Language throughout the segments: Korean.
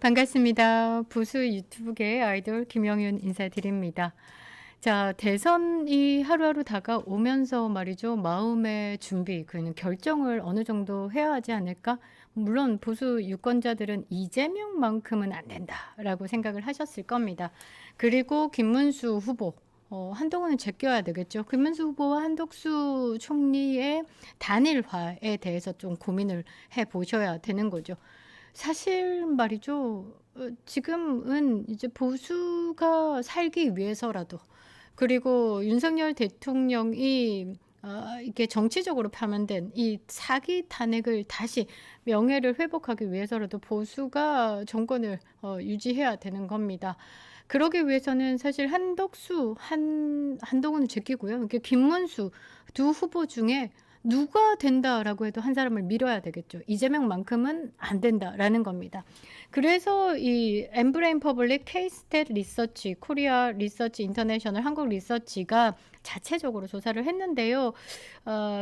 반갑습니다. 보수 유튜브계 아이돌 김영윤 인사드립니다. 자, 대선이 하루하루 다가오면서 말이죠. 마음의 준비, 그는 결정을 어느 정도 해야 하지 않을까? 물론 보수 유권자들은 이재명만큼은 안 된다라고 생각을 하셨을 겁니다. 그리고 김문수 후보, 한동훈은 제껴야 되겠죠. 김문수 후보와 한덕수 총리의 단일화에 대해서 좀 고민을 해 보셔야 되는 거죠. 사실 말이죠. 지금은 이제 보수가 살기 위해서라도, 그리고 윤석열 대통령이 이게 정치적으로 파면된 이 사기 탄핵을 다시 명예를 회복하기 위해서라도 보수가 정권을 유지해야 되는 겁니다. 그러기 위해서는 사실 한덕수, 한동훈을 제끼고요. 이렇게 김문수 두 후보 중에 누가 된다라고 해도 한 사람을 밀어야 되겠죠. 이재명만큼은 안 된다라는 겁니다. 그래서 이 엠브레인 퍼블릭, K-스탯 리서치, 코리아 리서치 인터내셔널, 한국 리서치가 자체적으로 조사를 했는데요.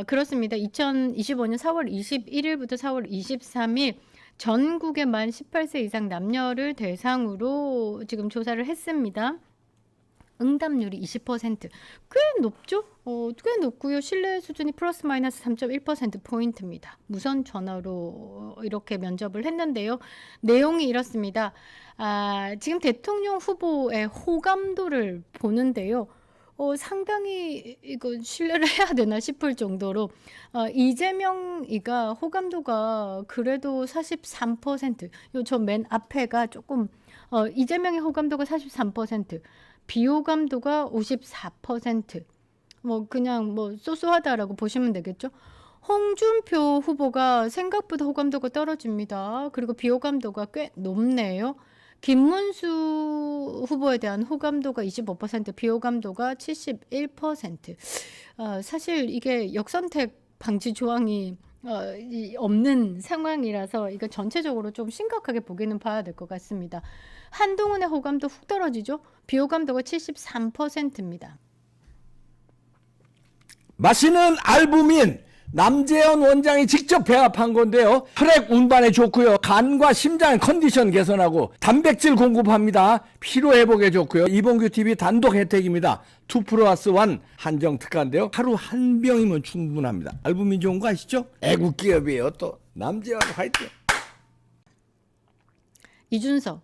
그렇습니다. 2025년 4월 21일부터 4월 23일 전국의 만 18세 이상 남녀를 대상으로 지금 조사를 했습니다. 응답률이 20%. 꽤 높죠? 꽤 높고요. 신뢰 수준이 플러스 마이너스 3.1%포인트입니다. 무선 전화로 이렇게 면접을 했는데요. 내용이 이렇습니다. 지금 대통령 후보의 호감도를 보는데요. 상당히 이거 신뢰를 해야 되나 싶을 정도로 이재명이가 호감도가 그래도 43%. 요 저 맨 앞에가 조금 이재명의 호감도가 43%, 비호감도가 54%. 뭐 그냥 뭐 쏘쏘하다라고 보시면 되겠죠. 홍준표 후보가 생각보다 호감도가 떨어집니다. 그리고 비호감도가 꽤 높네요. 김문수 후보에 대한 호감도가 25%, 비호감도가 71%. 사실 이게 역선택 방지 조항이 없는 상황이라서 이거 전체적으로 좀 심각하게 보기는 봐야 될 것 같습니다. 한동훈의 호감도 훅 떨어지죠. 비호감도가 73%입니다. 마시는 알부민 남재현 원장이 직접 배합한 건데요. 혈액 운반에 좋고요. 간과 심장 컨디션 개선하고 단백질 공급합니다. 피로 회복에 좋고요. 이봉규 TV 단독 혜택입니다. 2+1 한정 특가인데요. 하루 한 병이면 충분합니다. 알부민 좋은 거 아시죠? 애국 기업이에요. 또 남재현 화이팅. 이준석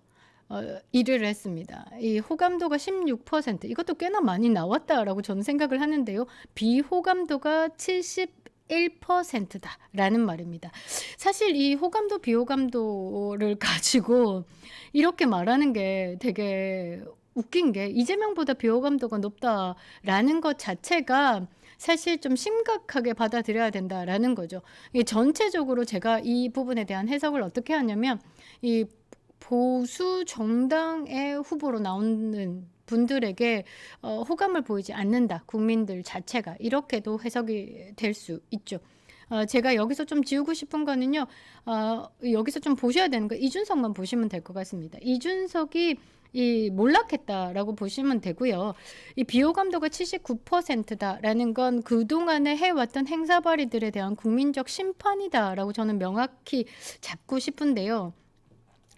1위를 했습니다. 이 호감도가 16%, 이것도 꽤나 많이 나왔다라고 저는 생각을 하는데요. 비호감도가 71%다라는 말입니다. 사실 이 호감도 비호감도를 가지고 이렇게 말하는 게 되게 웃긴 게, 이재명보다 비호감도가 높다라는 것 자체가 사실 좀 심각하게 받아들여야 된다라는 거죠. 이 전체적으로 제가 이 부분에 대한 해석을 어떻게 하냐면, 이 보수 정당의 후보로 나오는 분들에게 호감을 보이지 않는다, 국민들 자체가, 이렇게도 해석이 될 수 있죠. 제가 여기서 좀 지우고 싶은 거는요. 여기서 좀 보셔야 되는 거, 이준석만 보시면 될 것 같습니다. 이준석이 몰락했다라고 보시면 되고요. 이 비호감도가 79%다라는 건 그동안에 해왔던 행사발의들에 대한 국민적 심판이다라고 저는 명확히 잡고 싶은데요.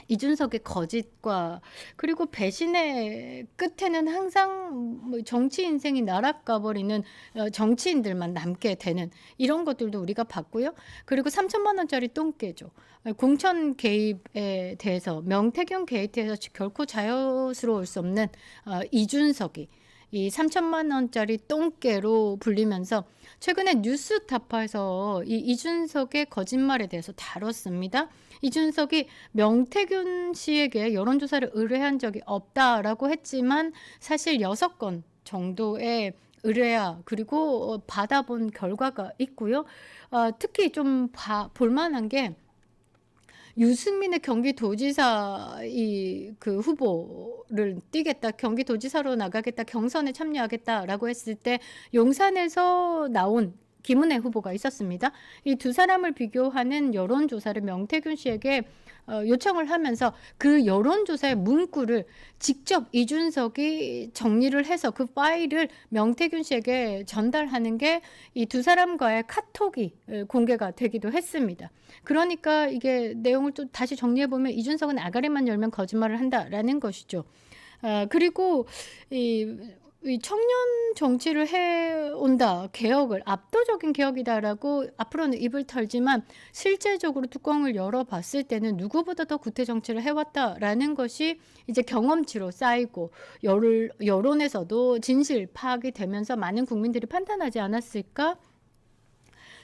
이준석의 거짓과 그리고 배신의 끝에는 항상 뭐 정치 인생이 날아가 버리는 정치인들만 남게 되는 이런 것들도 우리가 봤고요. 그리고 3천만 원짜리 똥개죠. 공천 개입에 대해서, 명태균 게이트에서 결코 자유스러울 수 없는 이준석이 이 3천만 원짜리 똥개로 불리면서 최근에 뉴스타파에서 이 이준석의 거짓말에 대해서 다뤘습니다. 이준석이 명태균 씨에게 여론조사를 의뢰한 적이 없다라고 했지만 사실 6건 정도의 의뢰야, 그리고 받아본 결과가 있고요. 특히 좀 볼만한 게, 유승민의 경기도지사 그 후보를 뛰겠다, 경기도지사로 나가겠다, 경선에 참여하겠다라고 했을 때 용산에서 나온 김은혜 후보가 있었습니다. 이 두 사람을 비교하는 여론조사를 명태균 씨에게 요청을 하면서 그 여론조사의 문구를 직접 이준석이 정리를 해서 그 파일을 명태균 씨에게 전달하는 게 이 두 사람과의 카톡이 공개가 되기도 했습니다. 그러니까 이게 내용을 또 다시 정리해보면 이준석은 아가리만 열면 거짓말을 한다라는 것이죠. 그리고 이 청년 정치를 해온다, 개혁을 압도적인 개혁이다라고 앞으로는 입을 털지만 실제적으로 뚜껑을 열어봤을 때는 누구보다 더 구태 정치를 해왔다라는 것이 이제 경험치로 쌓이고 여론에서도 진실 파악이 되면서 많은 국민들이 판단하지 않았을까?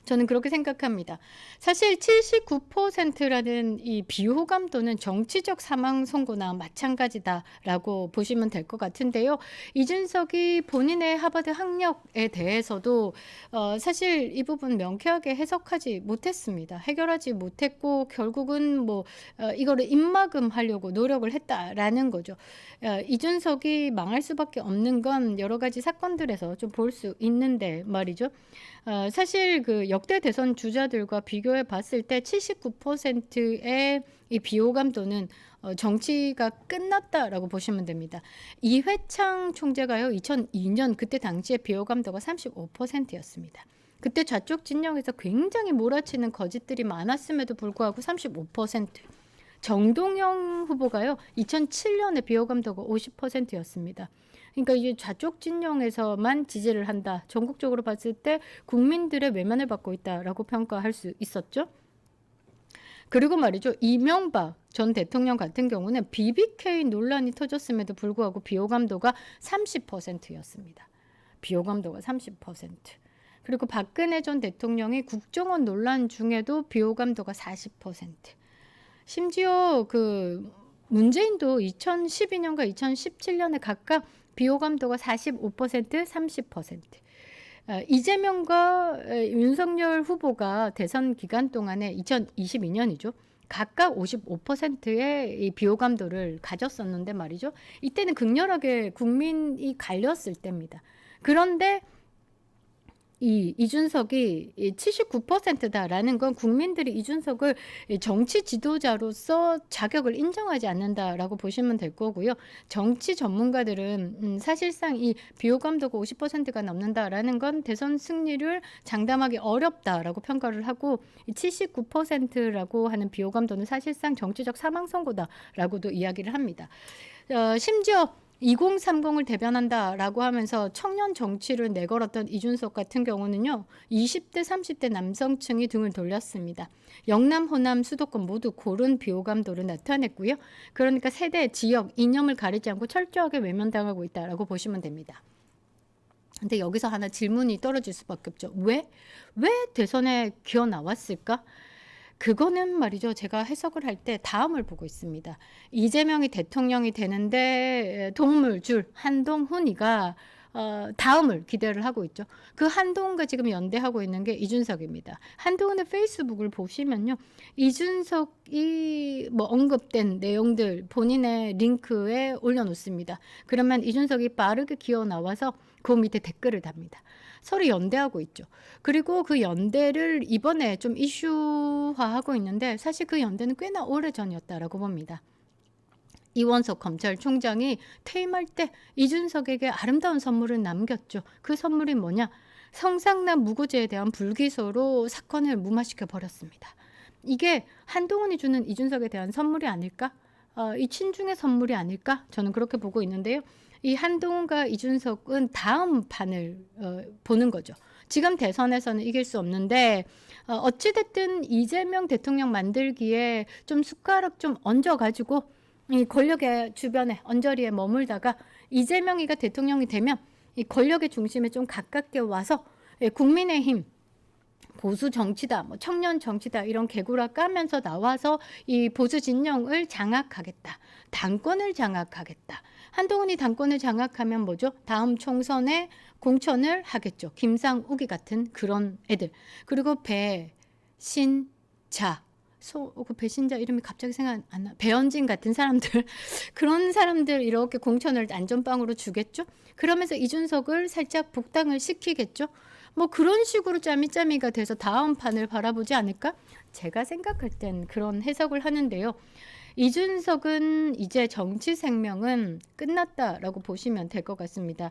저는 그렇게 생각합니다. 사실 79%라는 이 비호감도는 정치적 사망 선고나 마찬가지다라고 보시면 될 것 같은데요. 이준석이 본인의 하버드 학력에 대해서도 사실 이 부분 명쾌하게 해석하지 못했습니다. 해결하지 못했고 결국은 뭐 이거를 입막음하려고 노력을 했다라는 거죠. 이준석이 망할 수밖에 없는 건 여러 가지 사건들에서 좀 볼 수 있는데 말이죠. 사실 그 역대 대선 주자들과 비교해 봤을 때 79%의 이 비호감도는 정치가 끝났다라고 보시면 됩니다. 이회창 총재가요, 2002년 그때 당시에 비호감도가 35%였습니다. 그때 좌쪽 진영에서 굉장히 몰아치는 거짓들이 많았음에도 불구하고 35%. 정동영 후보가요, 2007년에 비호감도가 50%였습니다. 그러니까 이게 좌쪽 진영에서만 지지를 한다. 전국적으로 봤을 때 국민들의 외면을 받고 있다라고 평가할 수 있었죠. 그리고 말이죠. 이명박 전 대통령 같은 경우는 BBK 논란이 터졌음에도 불구하고 비호감도가 30%였습니다. 비호감도가 30%. 그리고 박근혜 전 대통령이 국정원 논란 중에도 비호감도가 40%. 심지어 그 문재인도 2012년과 2017년에 각각 비호감도가 45%, 30%. 이재명과 윤석열 후보가 대선 기간 동안에 2022년이죠. 각각 55%의 이 비호감도를 가졌었는데 말이죠. 이때는 극렬하게 국민이 갈렸을 때입니다. 그런데 이준석이 79%다라는 건 국민들이 이준석을 정치 지도자로서 자격을 인정하지 않는다라고 보시면 될 거고요. 정치 전문가들은 사실상 이 비호감도가 50%가 넘는다라는 건 대선 승리를 장담하기 어렵다라고 평가를 하고 79%라고 하는 비호감도는 사실상 정치적 사망 선고다라고도 이야기를 합니다. 심지어 2030을 대변한다라고 하면서 청년 정치를 내걸었던 이준석 같은 경우는요. 20대, 30대 남성층이 등을 돌렸습니다. 영남, 호남, 수도권 모두 고른 비호감도를 나타냈고요. 그러니까 세대, 지역, 이념을 가리지 않고 철저하게 외면당하고 있다라고 보시면 됩니다. 근데 여기서 하나 질문이 떨어질 수밖에 없죠. 왜 대선에 기어 나왔을까? 그거는 말이죠. 제가 해석을 할 때 다음을 보고 있습니다. 이재명이 대통령이 되는데 도움을 줄 한동훈이가 다음을 기대를 하고 있죠. 그 한동훈과 지금 연대하고 있는 게 이준석입니다. 한동훈의 페이스북을 보시면요. 이준석이 뭐 언급된 내용들 본인의 링크에 올려놓습니다. 그러면 이준석이 빠르게 기어 나와서 그 밑에 댓글을 답니다. 서로 연대하고 있죠. 그리고 그 연대를 이번에 좀 이슈화하고 있는데 사실 그 연대는 꽤나 오래전이었다라고 봅니다. 이원석 검찰총장이 퇴임할 때 이준석에게 아름다운 선물을 남겼죠. 그 선물이 뭐냐? 성상남 무고죄에 대한 불기소로 사건을 무마시켜 버렸습니다. 이게 한동훈이 주는 이준석에 대한 선물이 아닐까? 이 친중의 선물이 아닐까? 저는 그렇게 보고 있는데요. 이 한동훈과 이준석은 다음 판을 보는 거죠. 지금 대선에서는 이길 수 없는데 어찌됐든 이재명 대통령 만들기에 좀 숟가락 좀 얹어가지고 이 권력의 주변에 언저리에 머물다가 이재명이가 대통령이 되면 이 권력의 중심에 좀 가깝게 와서 국민의힘 보수 정치다, 뭐 청년 정치다 이런 개구라 까면서 나와서 이 보수 진영을 장악하겠다. 당권을 장악하겠다. 한동훈이 당권을 장악하면 뭐죠? 다음 총선에 공천을 하겠죠. 김상욱이 같은 그런 애들. 그리고 배신자. 그 배신자 이름이 갑자기 생각 안 나. 배현진 같은 사람들. 그런 사람들 이렇게 공천을 안전빵으로 주겠죠. 그러면서 이준석을 살짝 복당을 시키겠죠. 뭐 그런 식으로 짜미짜미가 돼서 다음 판을 바라보지 않을까? 제가 생각할 땐 그런 해석을 하는데요. 이준석은 이제 정치 생명은 끝났다라고 보시면 될 것 같습니다.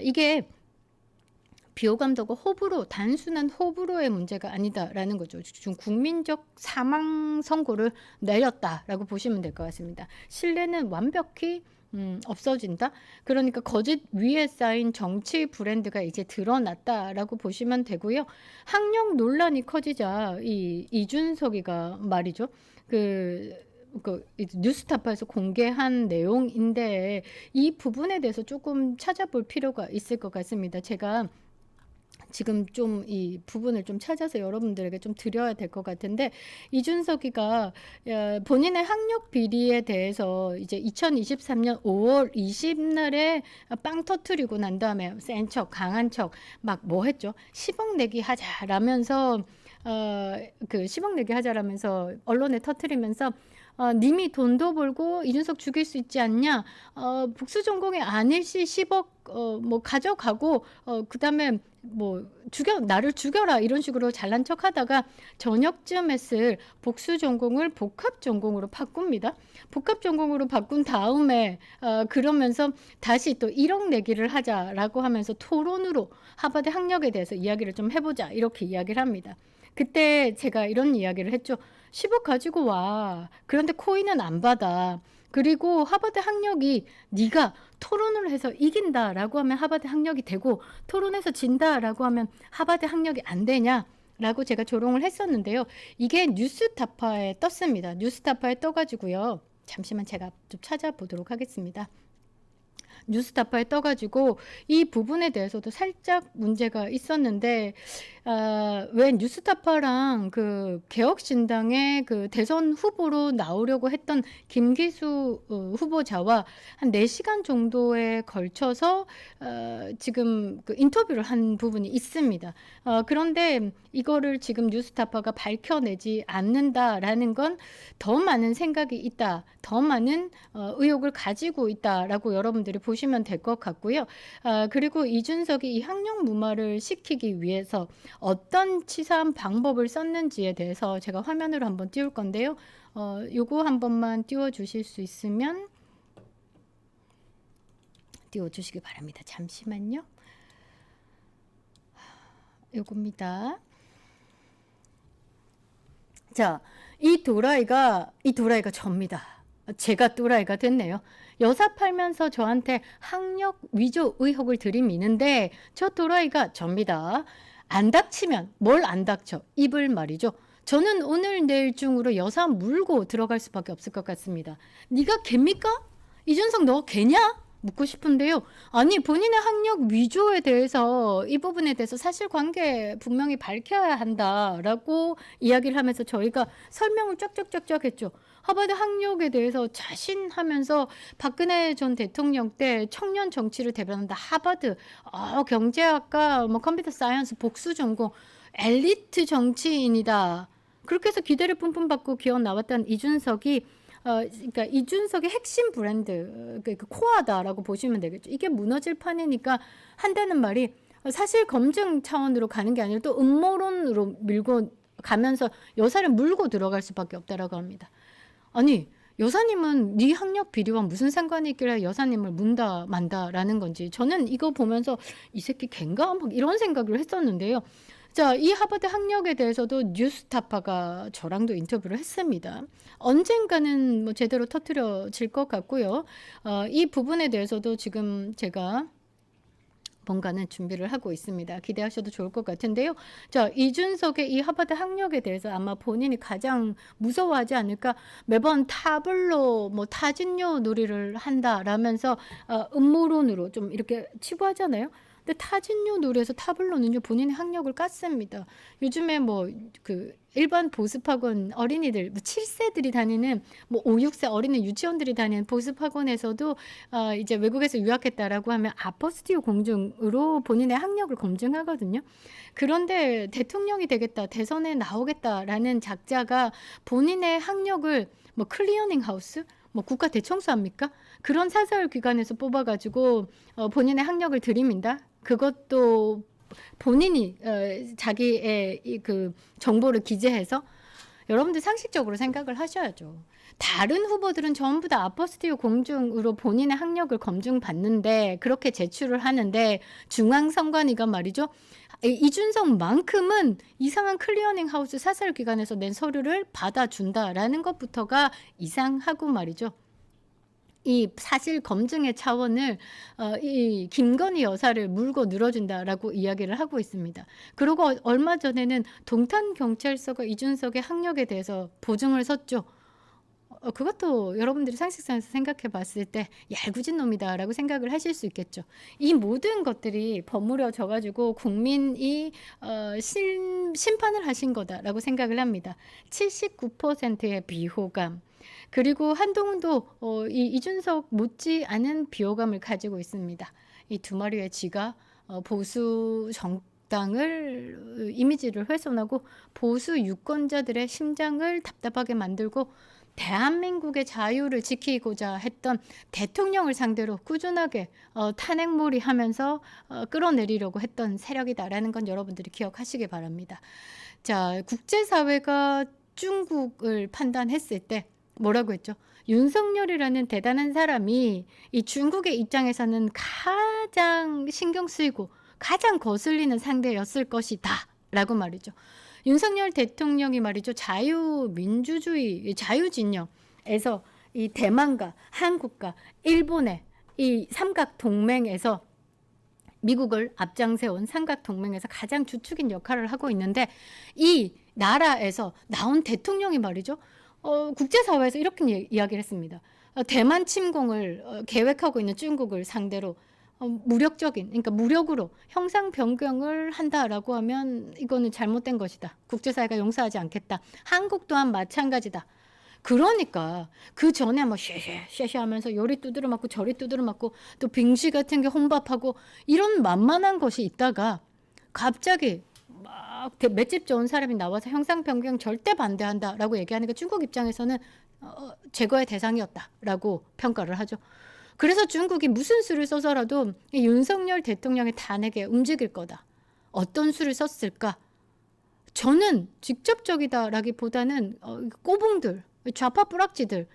이게 비호감도가 호불호, 단순한 호불호의 문제가 아니다라는 거죠. 지금 국민적 사망 선고를 내렸다라고 보시면 될 것 같습니다. 신뢰는 완벽히 없어진다. 그러니까 거짓 위에 쌓인 정치 브랜드가 이제 드러났다라고 보시면 되고요. 학력 논란이 커지자 이 이준석이가 말이죠. 뉴스타파에서 공개한 내용인데 이 부분에 대해서 조금 찾아볼 필요가 있을 것 같습니다. 제가 지금 좀 이 부분을 좀 찾아서 여러분들에게 좀 드려야 될 것 같은데 이준석이가 본인의 학력 비리에 대해서 이제 2023년 5월 20날에 빵 터트리고 난 다음에 센 척, 강한 척 막 뭐 했죠? 10억 내기 하자라면서 그 10억 내기 하자라면서 언론에 터트리면서 님이 돈도 벌고 이준석 죽일 수 있지 않냐? 복수 전공이 아닐 시 10억 뭐 가져가고 그다음에 뭐 나를 죽여라 이런 식으로 잘난 척하다가 저녁쯤 했을 복수 전공을 복합 전공으로 바꿉니다. 복합 전공으로 바꾼 다음에 그러면서 다시 또 1억 내기를 하자라고 하면서 토론으로 하버드 학력에 대해서 이야기를 좀 해보자 이렇게 이야기를 합니다. 그때 제가 이런 이야기를 했죠. 10억 가지고 와. 그런데 코인은 안 받아. 그리고 하버드 학력이 네가 토론을 해서 이긴다라고 하면 하버드 학력이 되고 토론해서 진다라고 하면 하버드 학력이 안 되냐라고 제가 조롱을 했었는데요. 이게 뉴스타파에 떴습니다. 뉴스타파에 떠가지고요. 잠시만 제가 좀 찾아보도록 하겠습니다. 뉴스타파에 떠가지고 이 부분에 대해서도 살짝 문제가 있었는데 왜 뉴스타파랑 그 개혁신당의 그 대선 후보로 나오려고 했던 김기수 후보자와 한 4시간 정도에 걸쳐서 지금 그 인터뷰를 한 부분이 있습니다. 그런데 이거를 지금 뉴스타파가 밝혀내지 않는다라는 건 더 많은 생각이 있다, 더 많은 의혹을 가지고 있다라고 여러분들이 보시면 될 것 같고요. 그리고 이준석이 이 학력 무마를 시키기 위해서 어떤 치사한 방법을 썼는지에 대해서 제가 화면으로 한번 띄울 건데요. 요거 한 번만 띄워주실 수 있으면 띄워주시기 바랍니다. 잠시만요. 요겁니다. 자, 이 도라이가 접니다. 제가 또라이가 됐네요. 여사 팔면서 저한테 학력 위조 의혹을 들이미는데 저 또라이가 접니다. 안 닥치면 뭘 안 닥쳐? 입을 말이죠. 저는 오늘 내일 중으로 여사 물고 들어갈 수밖에 없을 것 같습니다. 네가 개입니까? 이준석 너 개냐? 묻고 싶은데요. 아니 본인의 학력 위조에 대해서 이 부분에 대해서 사실관계 분명히 밝혀야 한다라고 이야기를 하면서 저희가 설명을 쫙쫙쫙쫙 했죠. 하버드 학력에 대해서 자신하면서 박근혜 전 대통령 때 청년 정치를 대변한다. 하버드 경제학과 뭐 컴퓨터 사이언스 복수 전공 엘리트 정치인이다. 그렇게 해서 기대를 뿜뿜 받고 기어 나왔던 이준석이 그러니까 이준석의 핵심 브랜드, 그 코어다라고 보시면 되겠죠. 이게 무너질 판이니까 한다는 말이 사실 검증 차원으로 가는 게 아니라 또 음모론으로 밀고 가면서 여사를 물고 들어갈 수밖에 없다라고 합니다. 아니 여사님은 네 학력 비리와 무슨 상관이 있길래 여사님을 문다 만다라는 건지 저는 이거 보면서 이 새끼 갱가 막 이런 생각을 했었는데요. 자, 이 하버드 학력에 대해서도 뉴스타파가 저랑도 인터뷰를 했습니다. 언젠가는 뭐 제대로 터트려질 것 같고요. 이 부분에 대해서도 지금 제가 뭔가는 준비를 하고 있습니다. 기대하셔도 좋을 것 같은데요. 자, 이준석의 이 하버드 학력에 대해서 아마 본인이 가장 무서워하지 않을까? 매번 타블로 뭐 타진료 놀이를 한다라면서 음모론으로 좀 이렇게 치부하잖아요. 근데 타진료 놀이에서 타블로는요 본인의 학력을 깠습니다. 요즘에 뭐 그 일반 보습학원 어린이들 7세들이 다니는 뭐 5, 6세 어린이 유치원들이 다니는 보습학원에서도 이제 외국에서 유학했다라고 하면 아포스티오 공증으로 본인의 학력을 검증하거든요. 그런데 대통령이 되겠다, 대선에 나오겠다라는 작자가 본인의 학력을 뭐 클리어닝 하우스 뭐 국가 대청소합니까? 그런 사설 기관에서 뽑아가지고 본인의 학력을 들이민다. 그것도 본인이 자기의 그 정보를 기재해서 여러분들 상식적으로 생각을 하셔야죠. 다른 후보들은 전부 다 아포스티오 공중으로 본인의 학력을 검증받는데 그렇게 제출을 하는데 중앙선관위가 말이죠. 이준석만큼은 이상한 클리어닝 하우스 사설기관에서 낸 서류를 받아준다라는 것부터가 이상하고 말이죠. 이 사실 검증의 차원을 이 김건희 여사를 물고 늘어준다라고 이야기를 하고 있습니다. 그리고 얼마 전에는 동탄경찰서가 이준석의 학력에 대해서 보증을 섰죠. 그것도 여러분들이 상식선에서 생각해 봤을 때 얄궂은 놈이다라고 생각을 하실 수 있겠죠. 이 모든 것들이 버무려져 가지고 국민이 심판을 하신 거다라고 생각을 합니다. 79%의 비호감. 그리고 한동훈도 이준석 못지 않은 비호감을 가지고 있습니다. 이 두 마리의 쥐가 보수 정당을 이미지를 훼손하고 보수 유권자들의 심장을 답답하게 만들고 대한민국의 자유를 지키고자 했던 대통령을 상대로 꾸준하게 탄핵몰이 하면서 끌어내리려고 했던 세력이다라는 건 여러분들이 기억하시기 바랍니다. 자, 국제사회가 중국을 판단했을 때 뭐라고 했죠? 윤석열이라는 대단한 사람이 이 중국의 입장에서는 가장 신경 쓰이고 가장 거슬리는 상대였을 것이다 라고 말이죠. 윤석열 대통령이 말이죠. 자유민주주의, 자유진영에서 이 대만과 한국과 일본의 이 삼각동맹에서 미국을 앞장세운 삼각동맹에서 가장 주축인 역할을 하고 있는데 이 나라에서 나온 대통령이 말이죠. 국제사회에서 이렇게 이야기를 했습니다. 대만 침공을 계획하고 있는 중국을 상대로 무력적인, 그러니까 무력으로 형상 변경을 한다라고 하면 이거는 잘못된 것이다. 국제사회가 용서하지 않겠다. 한국 또한 마찬가지다. 그러니까 그 전에 막 쉐쉐 하면서 요리 두드려 맞고 저리 두드려 맞고 또 빙시 같은 게 혼밥하고 이런 만만한 것이 있다가 갑자기 막 맷집 좋은 사람이 나와서 형상 변경 절대 반대한다라고 얘기하니까 중국 입장에서는 제거의 대상이었다라고 평가를 하죠. 그래서 중국이 무슨 수를 써서라도 윤석열 대통령의 탄핵에 움직일 거다. 어떤 수를 썼을까? 저는 직접적이다라기보다는 꼬붕들, 좌파 뿌락지들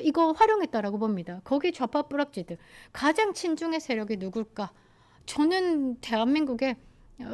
이거 활용했다라고 봅니다. 거기 좌파 뿌락지들 가장 친중의 세력이 누굴까? 저는 대한민국의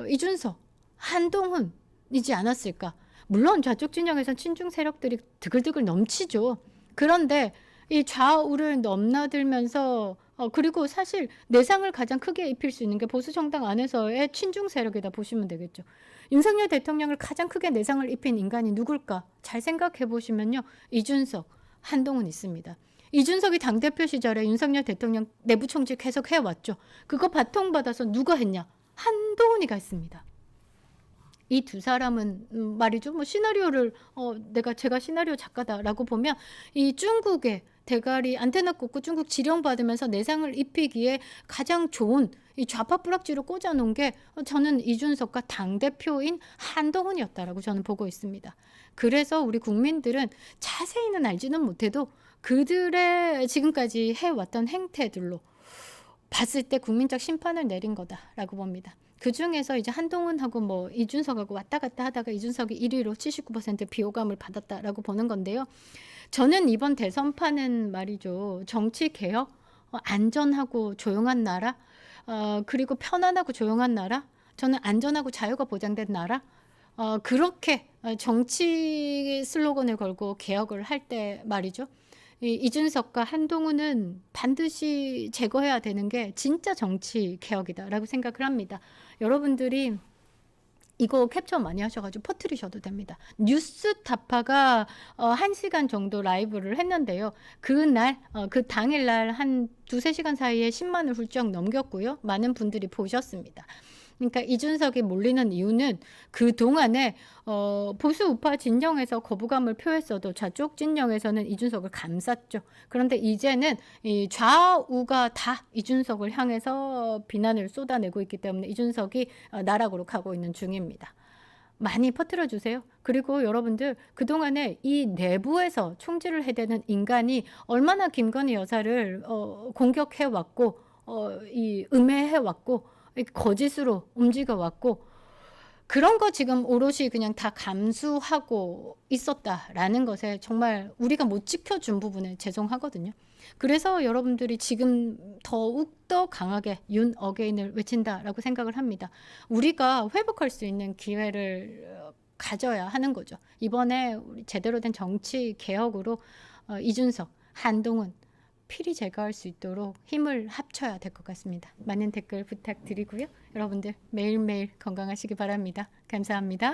이준석, 한동훈이지 않았을까? 물론 좌쪽 진영에선 친중 세력들이 드글드글 넘치죠. 그런데 이 좌우를 넘나들면서 그리고 사실 내상을 가장 크게 입힐 수 있는 게 보수 정당 안에서의 친중 세력이다 보시면 되겠죠. 윤석열 대통령을 가장 크게 내상을 입힌 인간이 누굴까? 잘 생각해 보시면요. 이준석, 한동훈 있습니다. 이준석이 당대표 시절에 윤석열 대통령 내부 총질 계속 해왔죠. 그거 바통받아서 누가 했냐? 한동훈이가 했습니다. 이 두 사람은 말이죠. 뭐 시나리오를 제가 시나리오 작가다라고 보면 이 중국의 대가리 안테나 꽂고 중국 지령받으면서 내상을 입히기에 가장 좋은 이 좌파 뿌락지로 꽂아놓은 게 저는 이준석과 당대표인 한동훈이었다라고 저는 보고 있습니다. 그래서 우리 국민들은 자세히는 알지는 못해도 그들의 지금까지 해왔던 행태들로 봤을 때 국민적 심판을 내린 거다라고 봅니다. 그 중에서 이제 한동훈하고 뭐 이준석하고 왔다 갔다 하다가 이준석이 1위로 79% 비호감을 받았다라고 보는 건데요. 저는 이번 대선판은 말이죠. 정치 개혁, 안전하고 조용한 나라, 그리고 편안하고 조용한 나라, 저는 안전하고 자유가 보장된 나라, 그렇게 정치 슬로건을 걸고 개혁을 할 때 말이죠. 이준석과 한동훈은 반드시 제거해야 되는 게 진짜 정치 개혁이다라고 생각을 합니다. 여러분들이 이거 캡처 많이 하셔가지고 퍼뜨리셔도 됩니다. 뉴스타파가 1시간 정도 라이브를 했는데요. 그날, 그 당일날 한 2-3시간 사이에 10만을 훌쩍 넘겼고요. 많은 분들이 보셨습니다. 그러니까 이준석이 몰리는 이유는 그동안에 보수 우파 진영에서 거부감을 표했어도 좌쪽 진영에서는 이준석을 감쌌죠. 그런데 이제는 이 좌우가 다 이준석을 향해서 비난을 쏟아내고 있기 때문에 이준석이 나락으로 가고 있는 중입니다. 많이 퍼뜨려 주세요. 그리고 여러분들 그동안에 이 내부에서 총질을 해대는 인간이 얼마나 김건희 여사를 공격해 왔고 이 음해해 왔고 거짓으로 움직여 왔고 그런 거 지금 오롯이 그냥 다 감수하고 있었다라는 것에 정말 우리가 못 지켜준 부분에 죄송하거든요. 그래서 여러분들이 지금 더욱더 강하게 윤 어게인을 외친다라고 생각을 합니다. 우리가 회복할 수 있는 기회를 가져야 하는 거죠. 이번에 우리 제대로 된 정치 개혁으로 이준석, 한동훈 필히 제거할 수 있도록 힘을 합쳐야 될 것 같습니다. 많은 댓글 부탁드리고요. 여러분들 매일매일 건강하시기 바랍니다. 감사합니다.